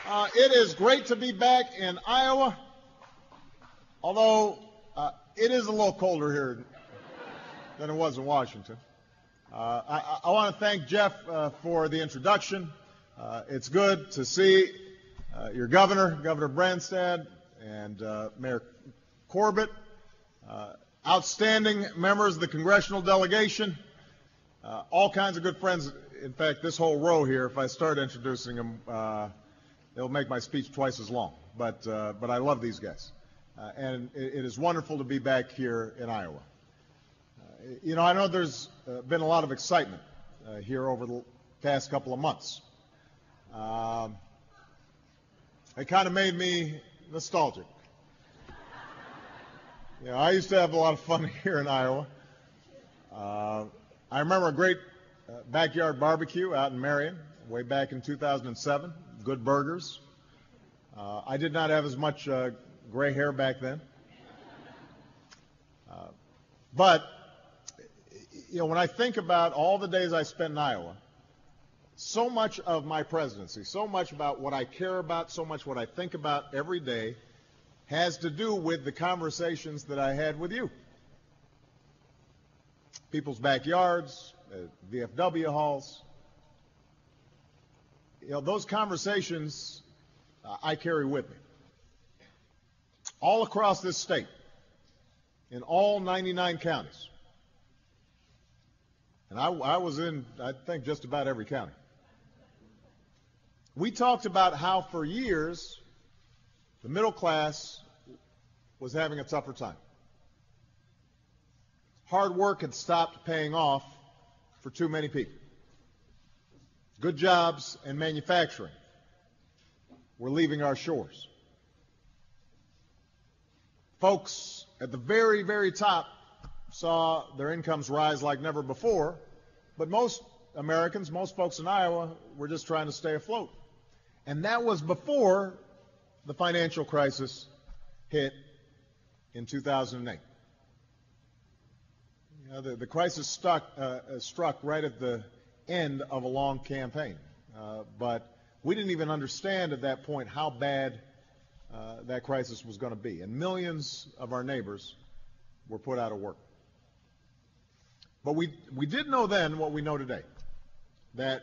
It is great to be back in Iowa, although it is a little colder here than it was in Washington. I want to thank Jeff for the introduction. It's good to see your governor, Governor Branstad, and Mayor Corbett, outstanding members of the congressional delegation, all kinds of good friends. In fact, this whole row here, if I start introducing them, it'll make my speech twice as long. But I love these guys. And it is wonderful to be back here in Iowa. I know there's been a lot of excitement here over the past couple of months. It kind of made me nostalgic. I used to have a lot of fun here in Iowa. I remember a great backyard barbecue out in Marion way back in 2007. Good burgers. I did not have as much gray hair back then. But when I think about all the days I spent in Iowa, so much of my presidency, so much about what I care about, so much what I think about every day has to do with the conversations that I had with you. People's backyards, VFW halls. Those conversations I carry with me. All across this state, in all 99 counties. And I was in, I think, just about every county. We talked about how for years the middle class was having a tougher time. Hard work had stopped paying off for too many people. Good jobs and manufacturing were leaving our shores. Folks at the very, very top saw their incomes rise like never before, but most Americans, most folks in Iowa, were just trying to stay afloat. And that was before the financial crisis hit in 2008. The crisis struck right at the end of a long campaign. But we didn't even understand at that point how bad that crisis was going to be. And millions of our neighbors were put out of work. But we did know then what we know today, that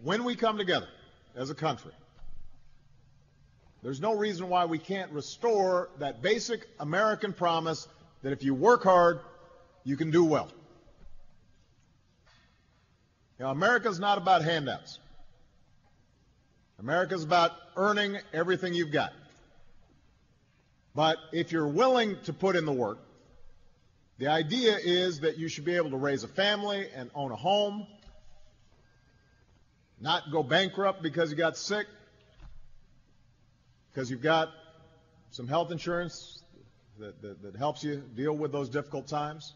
when we come together as a country, there's no reason why we can't restore that basic American promise that if you work hard, you can do well. America's not about handouts. America's about earning everything you've got. But if you're willing to put in the work, the idea is that you should be able to raise a family and own a home, not go bankrupt because you got sick, because you've got some health insurance that helps you deal with those difficult times,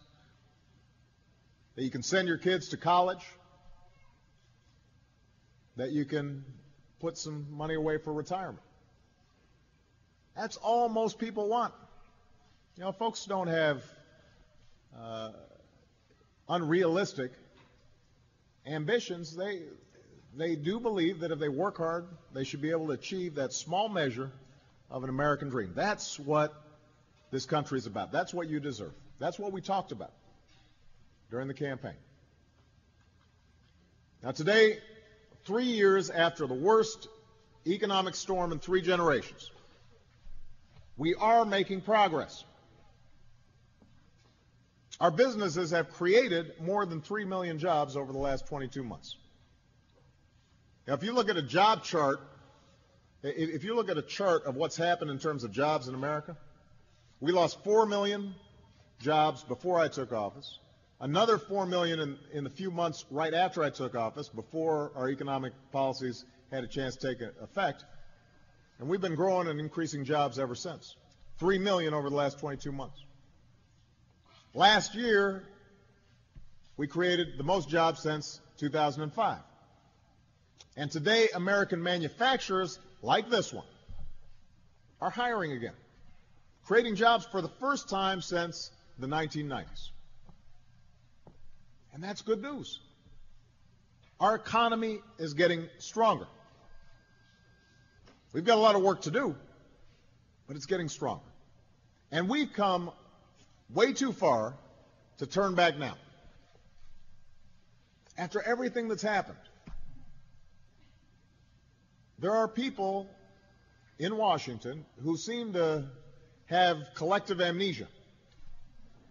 that you can send your kids to college, that you can put some money away for retirement. That's all most people want. Folks don't have unrealistic ambitions. They do believe that if they work hard, they should be able to achieve that small measure of an American dream. That's what this country is about. That's what you deserve. That's what we talked about during the campaign. Now today, 3 years after the worst economic storm in 3 generations, we are making progress. Our businesses have created more than 3 million jobs over the last 22 months. Now, if you look at a job chart, if you look at a chart of what's happened in terms of jobs in America, we lost 4 million jobs before I took office, another 4 million in the few months right after I took office, before our economic policies had a chance to take effect, and we've been growing and increasing jobs ever since. 3 million over the last 22 months. Last year, we created the most jobs since 2005. And today, American manufacturers, like this one, are hiring again, creating jobs for the first time since the 1990s. And that's good news. Our economy is getting stronger. We've got a lot of work to do, but it's getting stronger. And we've come way too far to turn back now. After everything that's happened, there are people in Washington who seem to have collective amnesia.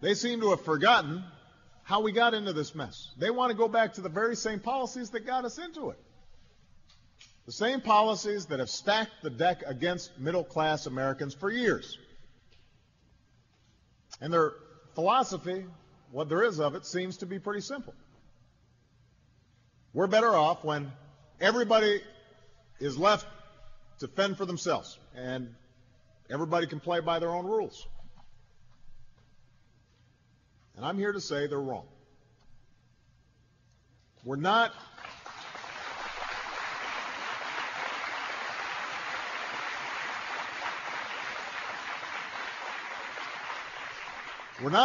They seem to have forgotten how we got into this mess. They want to go back to the very same policies that got us into it. The same policies that have stacked the deck against middle-class Americans for years. And their philosophy, what there is of it, seems to be pretty simple. We're better off when everybody is left to fend for themselves, and everybody can play by their own rules. And I'm here to say they're wrong. We're not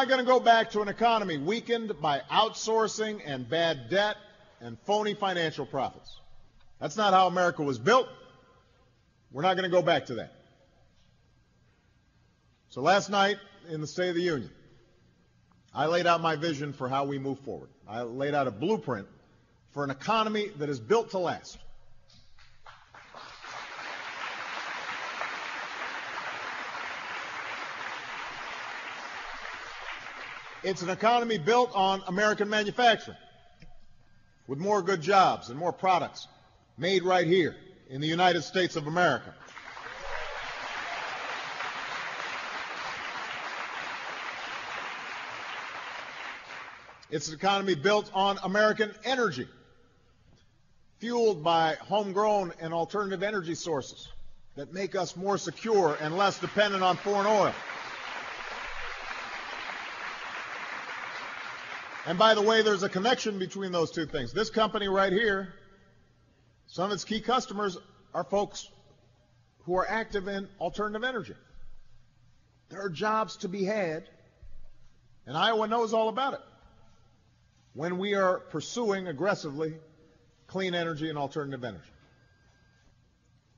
going to go back to an economy weakened by outsourcing and bad debt and phony financial profits. That's not how America was built. We're not going to go back to that. So last night in the State of the Union, I laid out my vision for how we move forward. I laid out a blueprint for an economy that is built to last. It's an economy built on American manufacturing, with more good jobs and more products made right here in the United States of America. It's an economy built on American energy, fueled by homegrown and alternative energy sources that make us more secure and less dependent on foreign oil. And by the way, there's a connection between those two things. This company right here, some of its key customers are folks who are active in alternative energy. There are jobs to be had, and Iowa knows all about it, when we are pursuing aggressively clean energy and alternative energy.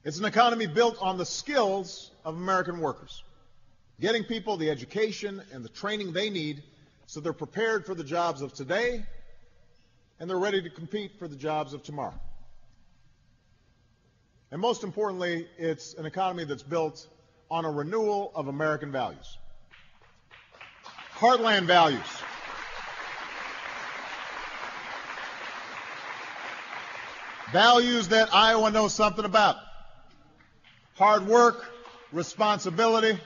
It's an economy built on the skills of American workers, getting people the education and the training they need so they're prepared for the jobs of today and they're ready to compete for the jobs of tomorrow. And most importantly, it's an economy that's built on a renewal of American values. Heartland values. Values that Iowa knows something about. Hard work, responsibility,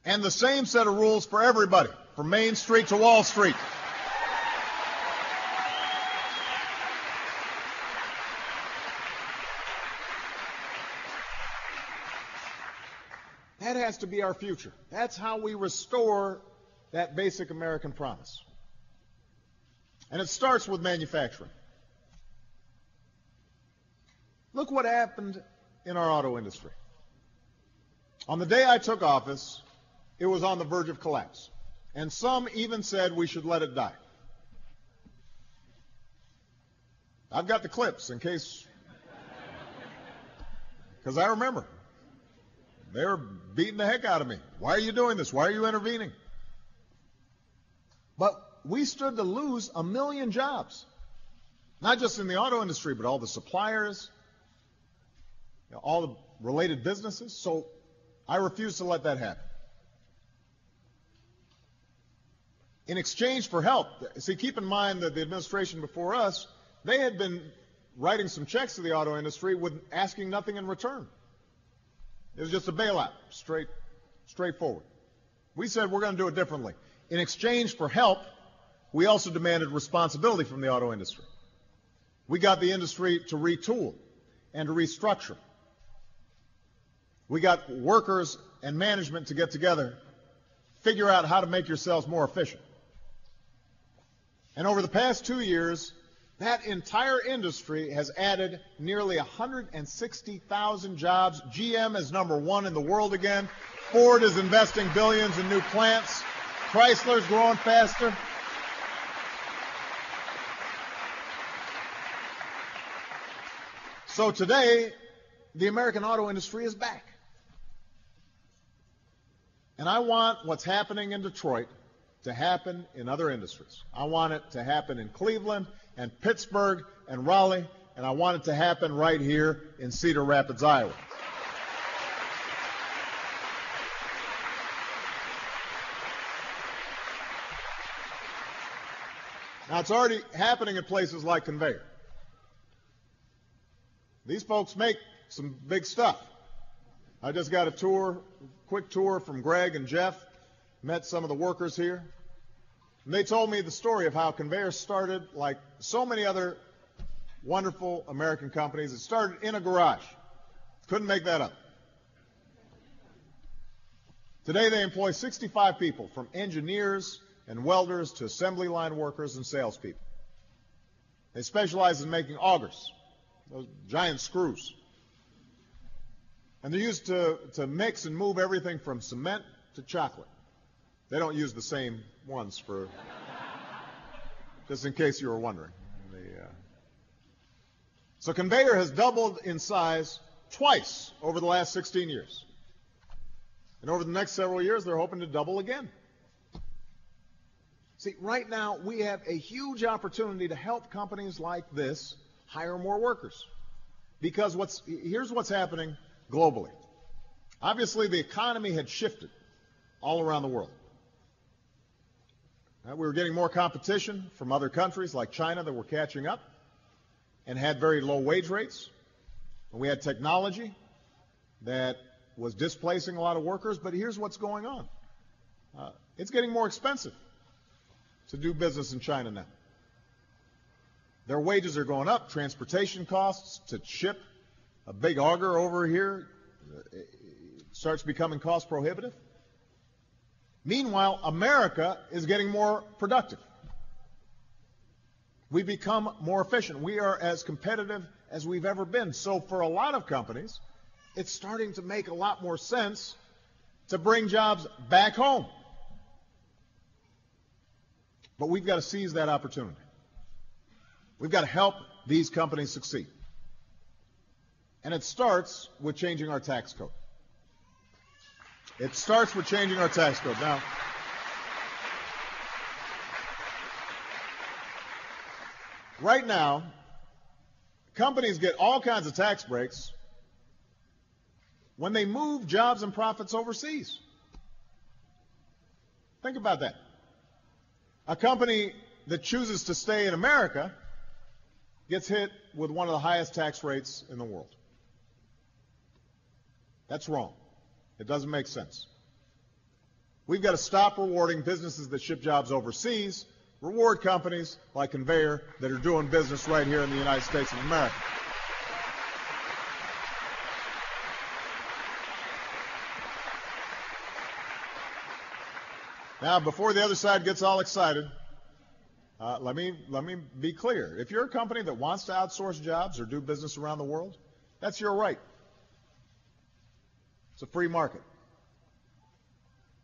and the same set of rules for everybody, from Main Street to Wall Street. That has to be our future. That's how we restore that basic American promise. And it starts with manufacturing. Look what happened in our auto industry. On the day I took office, it was on the verge of collapse. And some even said we should let it die. I've got the clips in case, because I remember. They were beating the heck out of me. Why are you doing this? Why are you intervening? But we stood to lose 1 million jobs. Not just in the auto industry, but all the suppliers, all the related businesses. So I refuse to let that happen. In exchange for help, see, keep in mind that the administration before us, they had been writing some checks to the auto industry with asking nothing in return. It was just a bailout, straightforward. We said we're going to do it differently. In exchange for help, we also demanded responsibility from the auto industry. We got the industry to retool and to restructure. We got workers and management to get together, figure out how to make yourselves more efficient. And over the past 2 years, that entire industry has added nearly 160,000 jobs. GM is #1 in the world again. Ford is investing billions in new plants. Chrysler's growing faster. So today, the American auto industry is back. And I want what's happening in Detroit to happen in other industries. I want it to happen in Cleveland and Pittsburgh and Raleigh, and I want it to happen right here in Cedar Rapids, Iowa. Now, it's already happening in places like Conveyor. These folks make some big stuff. I just got a quick tour from Greg and Jeff, met some of the workers here, and they told me the story of how Conveyor started like so many other wonderful American companies. It started in a garage. Couldn't make that up. Today they employ 65 people, from engineers and welders to assembly line workers and salespeople. They specialize in making augers, those giant screws. And they're used to mix and move everything from cement to chocolate. They don't use the same ones for, just in case you were wondering. So Conveyor has doubled in size twice over the last 16 years. And over the next several years, they're hoping to double again. See, right now, we have a huge opportunity to help companies like this hire more workers. Because here's what's happening globally. Obviously, the economy had shifted all around the world. We were getting more competition from other countries like China that were catching up and had very low wage rates. And we had technology that was displacing a lot of workers. But here's what's going on. It's getting more expensive to do business in China now. Their wages are going up. Transportation costs to ship a big auger over here starts becoming cost prohibitive. Meanwhile, America is getting more productive. We become more efficient. We are as competitive as we've ever been. So for a lot of companies, it's starting to make a lot more sense to bring jobs back home. But we've got to seize that opportunity. We've got to help these companies succeed. And it starts with changing our tax code. It starts with changing our tax code. Now, right now, companies get all kinds of tax breaks when they move jobs and profits overseas. Think about that. A company that chooses to stay in America gets hit with one of the highest tax rates in the world. That's wrong. It doesn't make sense. We've got to stop rewarding businesses that ship jobs overseas, reward companies like Conveyor that are doing business right here in the United States of America. Now, before the other side gets all excited, let me be clear. If you're a company that wants to outsource jobs or do business around the world, that's your right. It's a free market.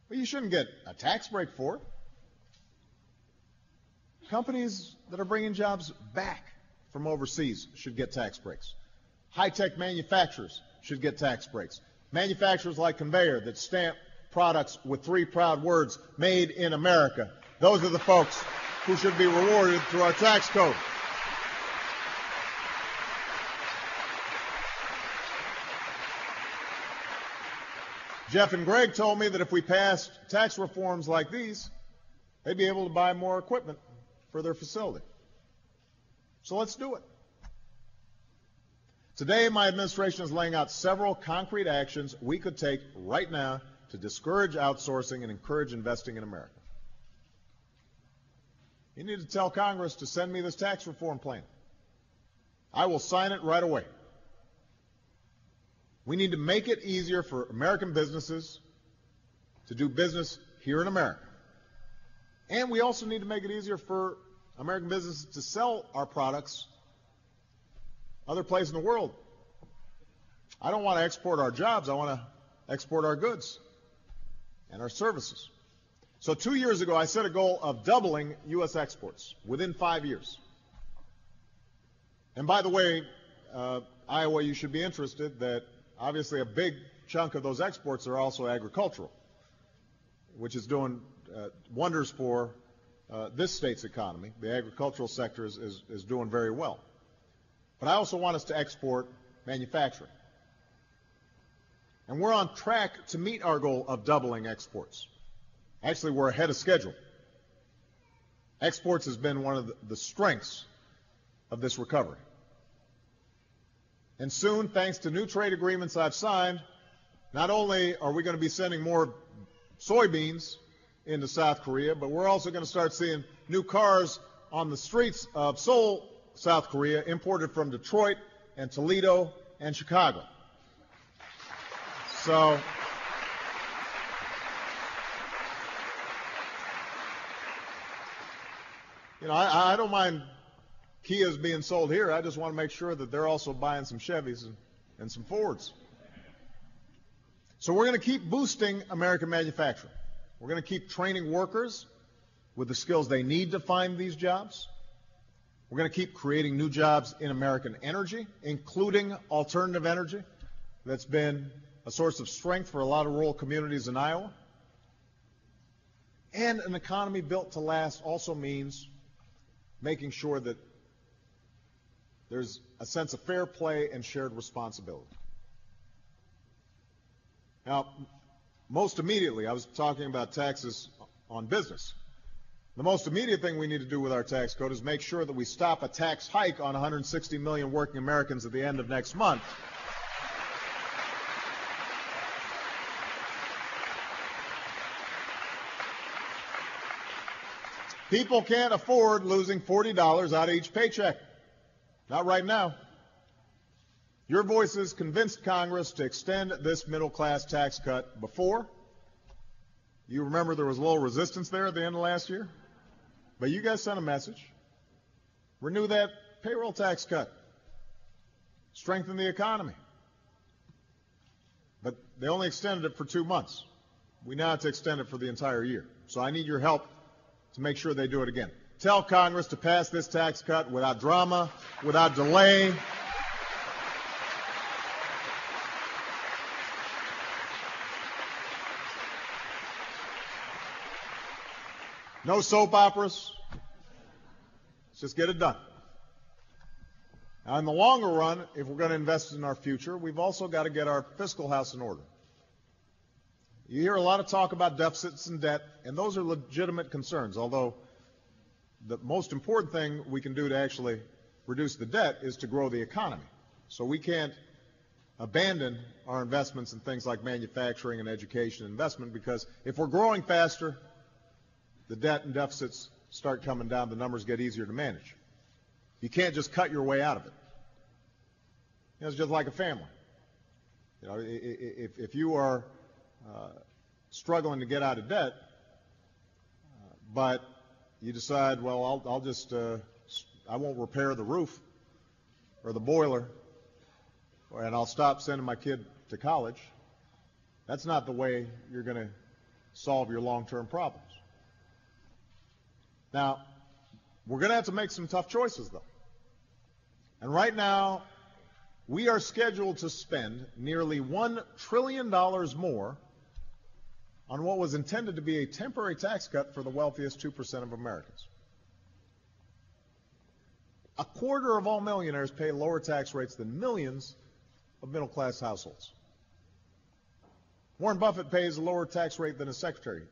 But you shouldn't get a tax break for it. Companies that are bringing jobs back from overseas should get tax breaks. High-tech manufacturers should get tax breaks. Manufacturers like Conveyor that stamp products with three proud words, made in America. Those are the folks who should be rewarded through our tax code. Jeff and Greg told me that if we passed tax reforms like these, they'd be able to buy more equipment for their facility. So let's do it. Today, my administration is laying out several concrete actions we could take right now to discourage outsourcing and encourage investing in America. You need to tell Congress to send me this tax reform plan. I will sign it right away. We need to make it easier for American businesses to do business here in America. And we also need to make it easier for American businesses to sell our products other places in the world. I don't want to export our jobs. I want to export our goods and our services. So 2 years ago, I set a goal of doubling U.S. exports within 5 years. And by the way, Iowa, you should be interested that obviously a big chunk of those exports are also agricultural, which is doing wonders for this state's economy. The agricultural sector is doing very well. But I also want us to export manufacturing. And we're on track to meet our goal of doubling exports. Actually, we're ahead of schedule. Exports has been one of the strengths of this recovery. And soon, thanks to new trade agreements I've signed, not only are we going to be sending more soybeans into South Korea, but we're also going to start seeing new cars on the streets of Seoul, South Korea, imported from Detroit and Toledo and Chicago. So, I don't mind Kias being sold here. I just want to make sure that they're also buying some Chevys and some Fords. So we're going to keep boosting American manufacturing. We're going to keep training workers with the skills they need to find these jobs. We're going to keep creating new jobs in American energy, including alternative energy that's been a source of strength for a lot of rural communities in Iowa. And an economy built to last also means making sure that there's a sense of fair play and shared responsibility. Now, most immediately, I was talking about taxes on business. The most immediate thing we need to do with our tax code is make sure that we stop a tax hike on 160 million working Americans at the end of next month. People can't afford losing $40 out of each paycheck. Not right now. Your voices convinced Congress to extend this middle-class tax cut before. You remember there was a little resistance there at the end of last year? But you guys sent a message. Renew that payroll tax cut. Strengthen the economy. But they only extended it for 2 months. We now have to extend it for the entire year. So I need your help to make sure they do it again. Tell Congress to pass this tax cut without drama, without delay. No soap operas. Let's just get it done. Now, in the longer run, if we're going to invest in our future, we've also got to get our fiscal house in order. You hear a lot of talk about deficits and debt, and those are legitimate concerns, although the most important thing we can do to actually reduce the debt is to grow the economy. So we can't abandon our investments in things like manufacturing and education and investment, because if we're growing faster, the debt and deficits start coming down, the numbers get easier to manage. You can't just cut your way out of it. It's just like a family. If you are struggling to get out of debt, but you decide, well, I won't repair the roof or the boiler, and I'll stop sending my kid to college, that's not the way you're going to solve your long-term problems. Now, we're going to have to make some tough choices, though. And right now, we are scheduled to spend nearly $1 trillion more on what was intended to be a temporary tax cut for the wealthiest 2% of Americans. A quarter of all millionaires pay lower tax rates than millions of middle-class households. Warren Buffett pays a lower tax rate than his secretary.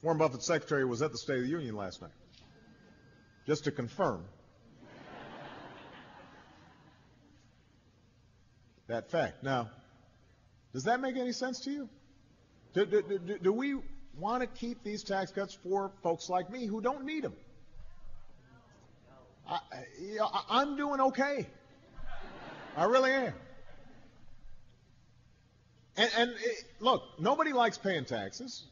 Warren Buffett's secretary was at the State of the Union last night, just to confirm that fact. Now, does that make any sense to you? Do we want to keep these tax cuts for folks like me who don't need them? I'm doing okay. I really am. And look, nobody likes paying taxes.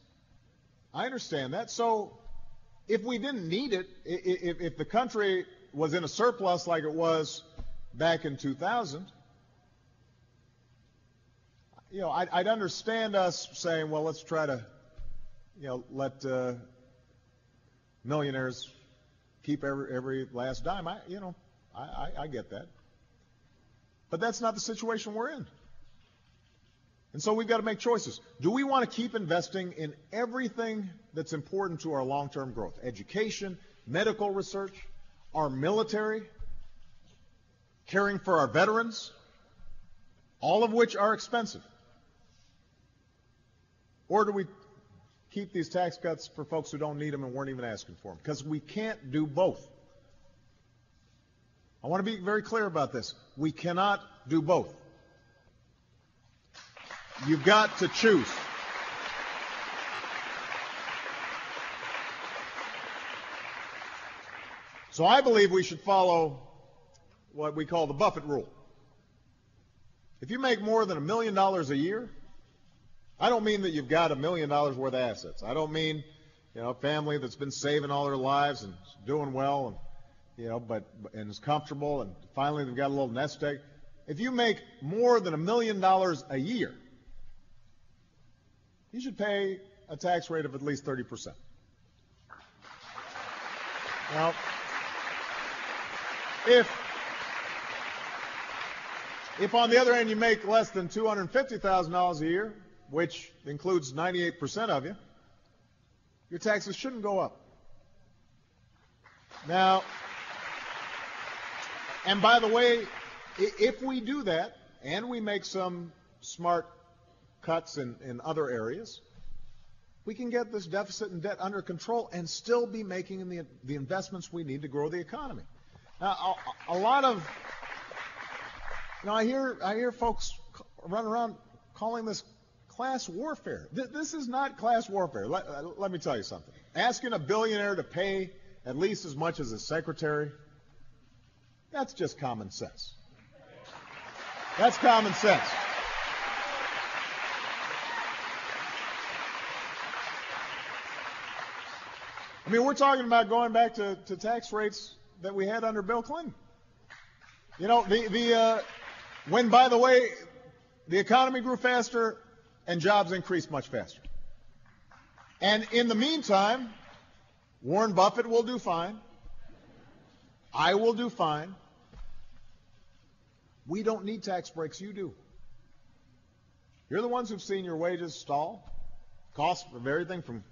I understand that. So if we didn't need it, if the country was in a surplus like it was back in 2000, I'd understand us saying, well, let's try to, let millionaires keep every last dime. I get that. But that's not the situation we're in. And so we've got to make choices. Do we want to keep investing in everything that's important to our long-term growth? Education, medical research, our military, caring for our veterans, all of which are expensive? Or do we keep these tax cuts for folks who don't need them and weren't even asking for them? Because we can't do both. I want to be very clear about this. We cannot do both. You've got to choose. So I believe we should follow what we call the Buffett rule. If you make more than $1 million a year, I don't mean that you've got $1 million worth of assets. I don't mean, a family that's been saving all their lives and doing well and and is comfortable, and finally they've got a little nest egg. If you make more than $1 million a year, you should pay a tax rate of at least 30%. Now, if on the other hand you make less than $250,000 a year, which includes 98% of you, your taxes shouldn't go up. Now, and by the way, if we do that and we make some smart cuts in other areas, we can get this deficit and debt under control and still be making the investments we need to grow the economy. Now, a lot of, I hear folks run around calling this class warfare. This is not class warfare. Let me tell you something. Asking a billionaire to pay at least as much as his secretary, that's just common sense. That's common sense. I mean, we're talking about going back to tax rates that we had under Bill Clinton. When, by the way, the economy grew faster and jobs increased much faster. And in the meantime, Warren Buffett will do fine. I will do fine. We don't need tax breaks. You do. You're the ones who've seen your wages stall. Costs of everything from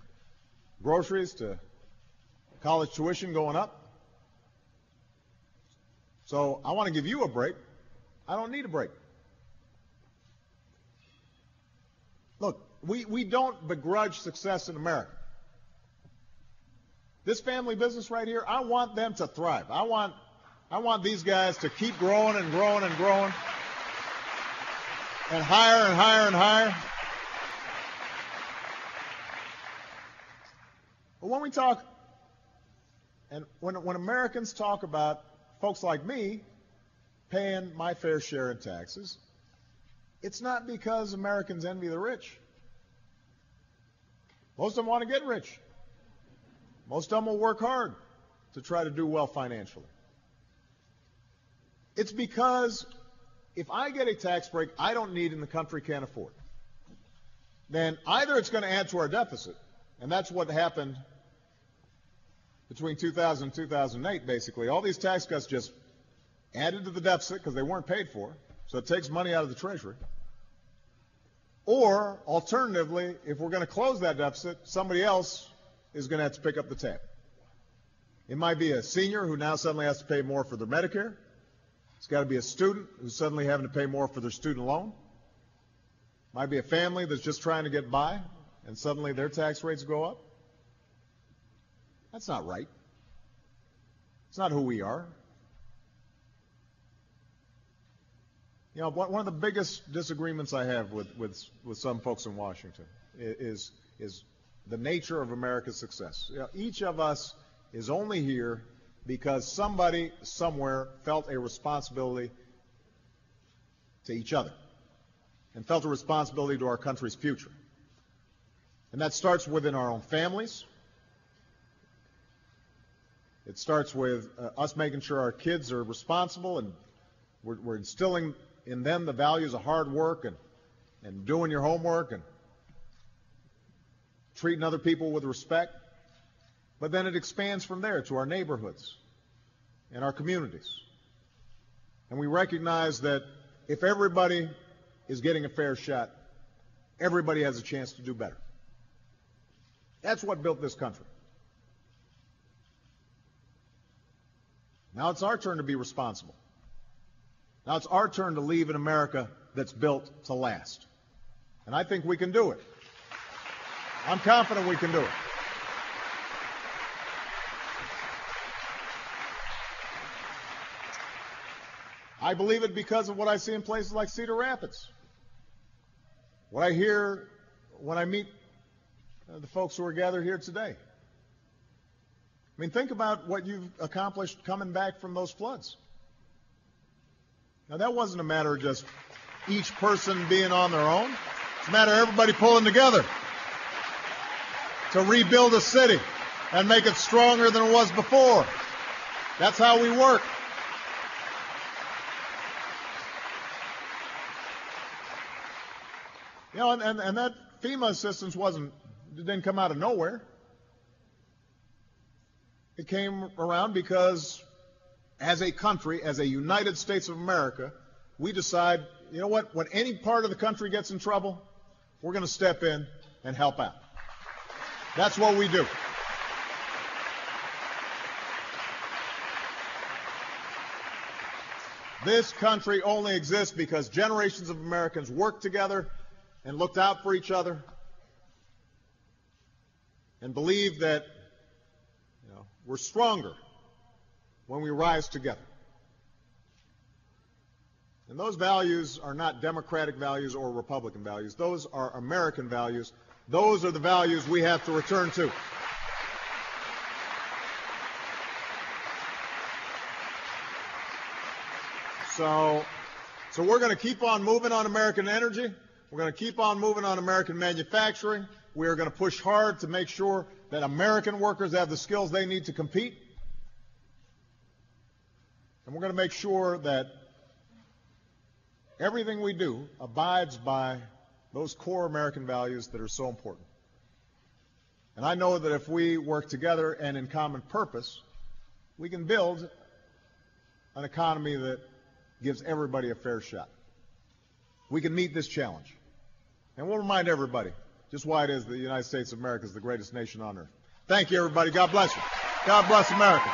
groceries to college tuition going up. So I want to give you a break. I don't need a break. Look, we don't begrudge success in America. This family business right here, I want them to thrive. I want these guys to keep growing and growing and growing and higher and higher and higher. But when we talk, and when Americans talk about folks like me paying my fair share in taxes, it's not because Americans envy the rich. Most of them want to get rich. Most of them will work hard to try to do well financially. It's because if I get a tax break I don't need and the country can't afford, then either it's going to add to our deficit, and that's what happened between 2000 and 2008, basically. All these tax cuts just added to the deficit because they weren't paid for, so it takes money out of the Treasury. Or, alternatively, if we're going to close that deficit, somebody else is going to have to pick up the tab. It might be a senior who now suddenly has to pay more for their Medicare. It's got to be a student who's suddenly having to pay more for their student loan. Might be a family that's just trying to get by, and suddenly their tax rates go up. That's not right. It's not who we are. One of the biggest disagreements I have with some folks in Washington is the nature of America's success. Each of us is only here because somebody somewhere felt a responsibility to each other and felt a responsibility to our country's future. And that starts within our own families. It starts with us making sure our kids are responsible, and we're instilling in them the values of hard work and doing your homework and treating other people with respect. But then it expands from there to our neighborhoods and our communities. And we recognize that if everybody is getting a fair shot, everybody has a chance to do better. That's what built this country. Now it's our turn to be responsible. Now it's our turn to leave an America that's built to last. And I think we can do it. I'm confident we can do it. I believe it because of what I see in places like Cedar Rapids. What I hear when I meet the folks who are gathered here today. I mean, think about what you've accomplished coming back from those floods. Now, that wasn't a matter of just each person being on their own. It's a matter of everybody pulling together to rebuild a city and make it stronger than it was before. That's how we work. You know, and that FEMA assistance didn't come out of nowhere. It came around because as a country, as a United States of America, we decide, you know what, when any part of the country gets in trouble, we're going to step in and help out. That's what we do. This country only exists because generations of Americans worked together and looked out for each other and believed that we're stronger when we rise together. And those values are not Democratic values or Republican values. Those are American values. Those are the values we have to return to. So we're going to keep on moving on American energy. We're going to keep on moving on American manufacturing. We are going to push hard to make sure that American workers have the skills they need to compete. And we're going to make sure that everything we do abides by those core American values that are so important. And I know that if we work together and in common purpose, we can build an economy that gives everybody a fair shot. We can meet this challenge. And we'll remind everybody just why it is the United States of America is the greatest nation on earth. Thank you, everybody. God bless you. God bless America.